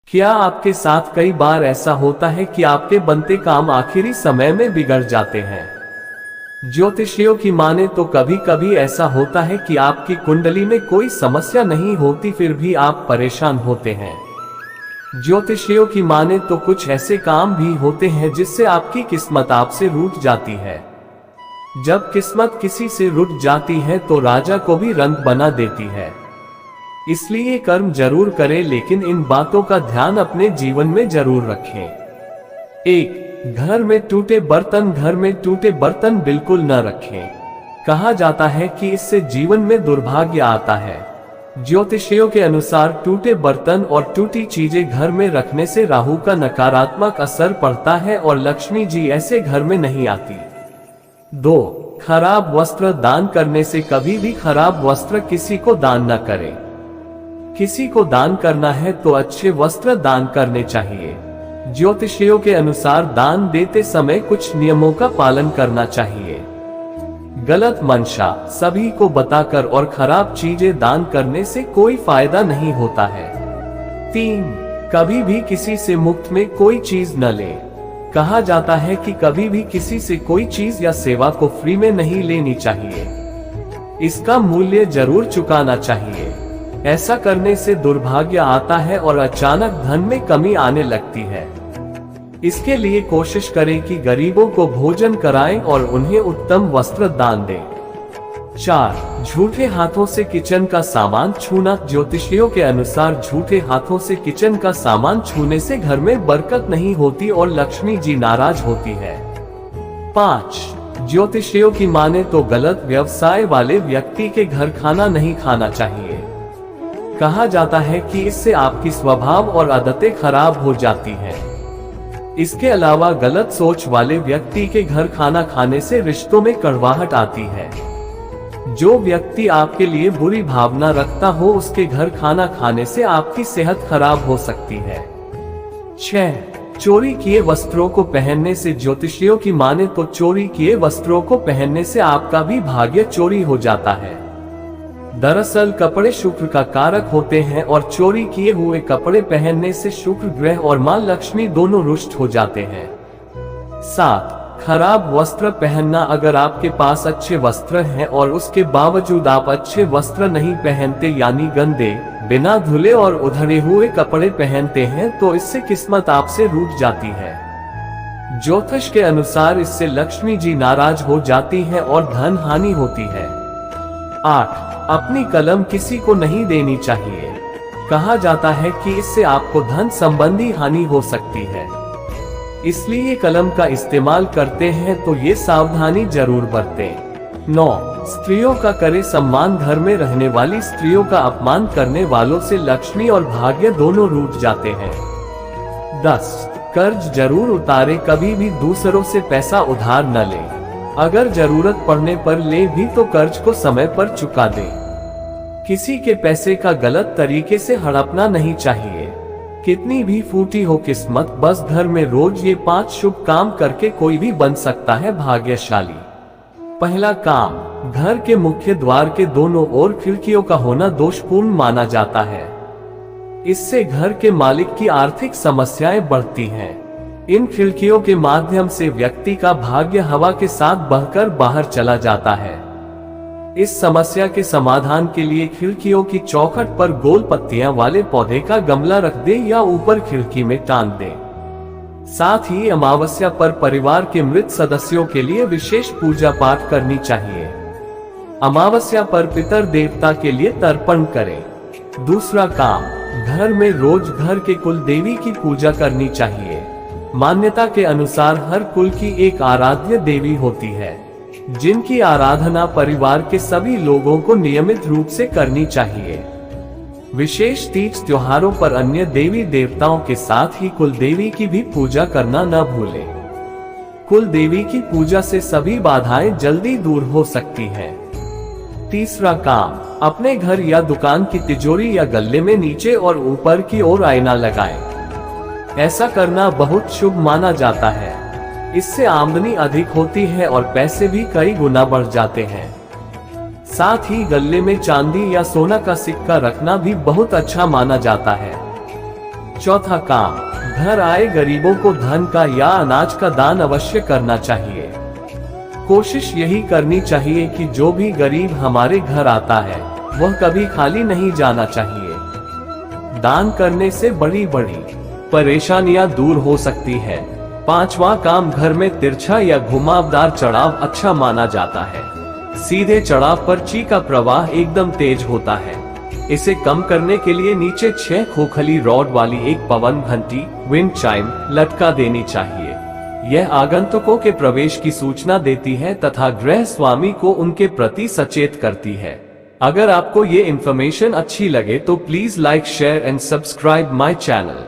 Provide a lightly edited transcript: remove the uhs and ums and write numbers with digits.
क्या आपके साथ कई बार ऐसा होता है कि आपके बनते काम आखिरी समय में बिगड़ जाते हैं? ज्योतिषियों की माने तो कभी कभी ऐसा होता है कि आपकी कुंडली में कोई समस्या नहीं होती, फिर भी आप परेशान होते हैं। ज्योतिषियों की माने तो कुछ ऐसे काम भी होते हैं जिससे आपकी किस्मत आपसे रूठ जाती है। जब किस्मत किसी से रूठ जाती है तो राजा को भी रंग बना देती है। इसलिए कर्म जरूर करें, लेकिन इन बातों का ध्यान अपने जीवन में जरूर रखें। 1. घर में टूटे बर्तन बिल्कुल न रखें। कहा जाता है कि इससे जीवन में दुर्भाग्य आता है। ज्योतिषियों के अनुसार टूटे बर्तन और टूटी चीजें घर में रखने से राहु का नकारात्मक असर पड़ता है और लक्ष्मी जी ऐसे घर में नहीं आती। 2. खराब वस्त्र दान करने से कभी भी खराब वस्त्र किसी को दान न करें। किसी को दान करना है तो अच्छे वस्त्र दान करने चाहिए। ज्योतिषियों के अनुसार दान देते समय कुछ नियमों का पालन करना चाहिए। गलत मंशा सभी को बताकर और खराब चीजें दान करने से कोई फायदा नहीं होता है। 3. कभी भी किसी से मुफ्त में कोई चीज न लें। कहा जाता है कि कभी भी किसी से कोई चीज या सेवा को फ्री में नहीं लेनी चाहिए। इसका मूल्य जरूर चुकाना चाहिए। ऐसा करने से दुर्भाग्य आता है और अचानक धन में कमी आने लगती है। इसके लिए कोशिश करें कि गरीबों को भोजन कराएं और उन्हें उत्तम वस्त्र दान दें। 4. झूठे हाथों से किचन का सामान छूना। ज्योतिषियों के अनुसार झूठे हाथों से किचन का सामान छूने से घर में बरकत नहीं होती और लक्ष्मी जी नाराज होती है। 5. ज्योतिषियों की माने तो गलत व्यवसाय वाले व्यक्ति के घर खाना नहीं खाना चाहिए। कहा जाता है कि इससे आपकी स्वभाव और आदतें खराब हो जाती हैं। इसके अलावा गलत सोच वाले व्यक्ति के घर खाना खाने से रिश्तों में कड़वाहट आती है। जो व्यक्ति आपके लिए बुरी भावना रखता हो उसके घर खाना खाने से आपकी सेहत खराब हो सकती है। 6. चोरी किए वस्त्रों को पहनने से। ज्योतिषियों की माने तो चोरी किए वस्त्रों को पहनने से आपका भी भाग्य चोरी हो जाता है। दरअसल कपड़े शुक्र का कारक होते हैं और चोरी किए हुए कपड़े पहनने से शुक्र ग्रह और मां लक्ष्मी दोनों रुष्ट हो जाते हैं। 7. खराब वस्त्र पहनना। अगर आपके पास अच्छे वस्त्र हैं और उसके बावजूद आप अच्छे वस्त्र नहीं पहनते, यानी गंदे, बिना धुले और उधड़े हुए कपड़े पहनते हैं, तो इससे किस्मत आपसे रूठ जाती है। ज्योतिष के अनुसार इससे लक्ष्मी जी नाराज हो जाती है और धन हानि होती है। 8. अपनी कलम किसी को नहीं देनी चाहिए। कहा जाता है कि इससे आपको धन संबंधी हानि हो सकती है, इसलिए कलम का इस्तेमाल करते हैं तो ये सावधानी जरूर बरतें। 9. स्त्रियों का करे सम्मान। घर में रहने वाली स्त्रियों का अपमान करने वालों से लक्ष्मी और भाग्य दोनों रूठ जाते हैं। 10. कर्ज जरूर उतारे। कभी भी दूसरों से पैसा उधार न लें। अगर जरूरत पड़ने पर ले भी तो कर्ज को समय पर चुका दें। किसी के पैसे का गलत तरीके से हड़पना नहीं चाहिए। कितनी भी फूटी हो किस्मत, बस घर में रोज ये 5 शुभ काम करके कोई भी बन सकता है भाग्यशाली। पहला काम, घर के मुख्य द्वार के दोनों ओर खिड़कियों का होना दोषपूर्ण माना जाता है। इससे घर के मालिक की आर्थिक समस्याएं बढ़ती हैं। इन खिड़कियों के माध्यम से व्यक्ति का भाग्य हवा के साथ बहकर बाहर चला जाता है। इस समस्या के समाधान के लिए खिड़कियों की चौखट पर गोल पत्तियां वाले पौधे का गमला रख दे या ऊपर खिड़की में टांग दे। साथ ही अमावस्या पर परिवार के मृत सदस्यों के लिए विशेष पूजा पाठ करनी चाहिए। अमावस्या पर पितर देवता के लिए तर्पण करें। दूसरा काम, घर में रोज घर के कुल देवी की पूजा करनी चाहिए। मान्यता के अनुसार हर कुल की एक आराध्य देवी होती है, जिनकी आराधना परिवार के सभी लोगों को नियमित रूप से करनी चाहिए। विशेष तीज त्योहारों पर अन्य देवी देवताओं के साथ ही कुल देवी की भी पूजा करना न भूलें। कुल देवी की पूजा से सभी बाधाएं जल्दी दूर हो सकती हैं। तीसरा काम, अपने घर या दुकान की तिजोरी या गल्ले में नीचे और ऊपर की ओर आईना लगाएं। ऐसा करना बहुत शुभ माना जाता है। इससे आमदनी अधिक होती है और पैसे भी कई गुना बढ़ जाते हैं। साथ ही गले में चांदी या सोना का सिक्का रखना भी बहुत अच्छा माना जाता है। चौथा काम, घर आए गरीबों को धन का या अनाज का दान अवश्य करना चाहिए। कोशिश यही करनी चाहिए कि जो भी गरीब हमारे घर आता है वह कभी खाली नहीं जाना चाहिए। दान करने से बड़ी बड़ी परेशानियां दूर हो सकती है। पांचवा काम, घर में तिरछा या घुमावदार चढ़ाव अच्छा माना जाता है। सीधे चढ़ाव पर ची का प्रवाह एकदम तेज होता है। इसे कम करने के लिए नीचे 6 खोखली रॉड वाली एक पवन घंटी विंड चाइम लटका देनी चाहिए। यह आगंतुकों के प्रवेश की सूचना देती है तथा गृह स्वामी को उनके प्रति सचेत करती है। अगर आपको ये इन्फॉर्मेशन अच्छी लगे तो please like, share and subscribe my channel.